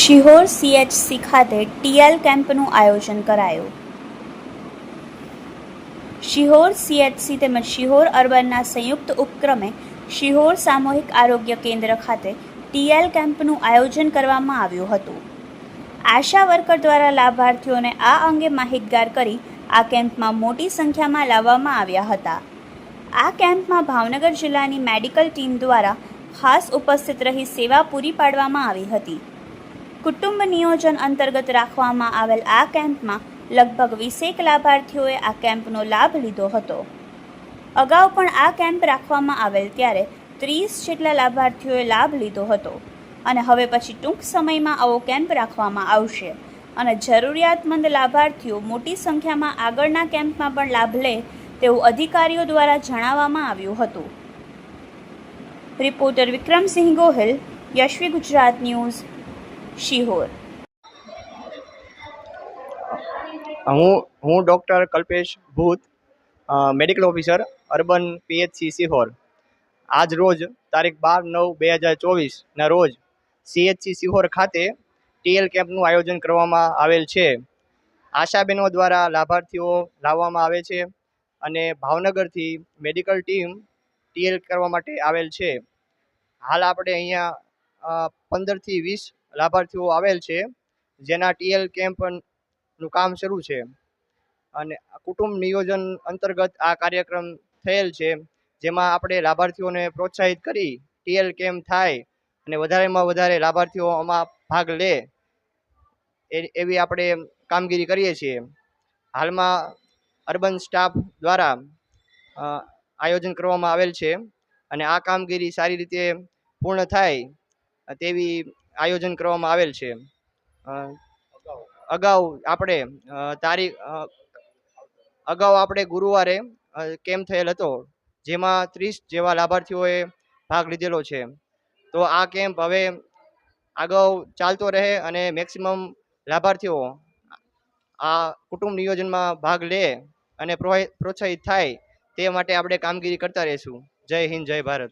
Sihor CHC ખાતે TL કેમ્પનું આયોજન કરાયું. શિહોર CHC તેમજ શિહોર અર્બનના સંયુક્ત ઉપક્રમે શિહોર સામૂહિક આરોગ્ય કેન્દ્ર ખાતે TL કેમ્પનું આયોજન કરવામાં આવ્યું હતું. આશા વર્કર દ્વારા લાભાર્થીઓને આ અંગે માહિતગાર કરી આ કેમ્પમાં મોટી સંખ્યામાં લાવવામાં આવ્યા હતા. આ કેમ્પમાં ભાવનગર જિલ્લાની મેડિકલ ટીમ દ્વારા ખાસ ઉપસ્થિત રહી સેવા પૂરી પાડવામાં આવી હતી. કુટુંબ નિયોજન અંતર્ગત રાખવામાં આવેલ આ કેમ્પમાં લગભગ 20 લાભાર્થીઓએ આ કેમ્પનો લાભ લીધો હતો. અગાઉ પણ આ કેમ્પ રાખવામાં આવેલ ત્યારે 30 જેટલા લાભાર્થીઓએ લાભ લીધો હતો અને હવે પછી ટૂંક સમયમાં આવો કેમ્પ રાખવામાં આવશે અને જરૂરિયાતમંદ લાભાર્થીઓ મોટી સંખ્યામાં આગળના કેમ્પમાં પણ લાભ લે તેવું અધિકારીઓ દ્વારા જણાવવામાં આવ્યું હતું. Reporter Vikramsinh Gohil, Yashvi Gujarat news, Sihor. હું ડૉક્ટર કલ્પેશ ભૂત, medical officer urban PHC Sihor. આજ રોજ તારીખ 12/9/2024ના રોજ CHC શિહોર ખાતે TL કેમ્પનું આયોજન કરવામાં આવેલ છે. આશાબેનો દ્વારા લાભાર્થીઓ લાવવામાં આવે છે અને ભાવનગરથી મેડિકલ ટીમ TL કરવા માટે આવેલ છે. હાલ આપણે અહીંયા 15થી 20 લાભાર્થીઓ આવેલ છે, જેના TL કેમ્પનું કામ શરૂ છે અને કુટુંબ નિયોજન અંતર્ગત આ કાર્યક્રમ થયેલ છે, જેમાં આપણે લાભાર્થીઓને પ્રોત્સાહિત કરી TL કેમ્પ થાય અને વધારેમાં વધારે લાભાર્થીઓ આમાં ભાગ લે એવી આપણે કામગીરી કરીએ છીએ. હાલમાં અર્બન સ્ટાફ દ્વારા આયોજન કરવામાં આવેલ છે અને આ કામગીરી સારી રીતે પૂર્ણ થાય તેવી આયોજન કરવામાં આવેલ છે. અગાઉ આપણે ગુરુવારે કેમ્પ થયેલ હતો, જેમાં 30 જેવા લાભાર્થીઓએ ભાગ લીધેલો છે. તો આ કેમ્પ હવે આગળ ચાલતો રહે અને મેક્સિમમ લાભાર્થીઓ આ કુટુંબ નિયોજનમાં ભાગ લે અને પ્રોત્સાહિત થાય તે માટે આપણે કામગીરી કરતા રહીશું. જય હિન્દ, જય ભારત.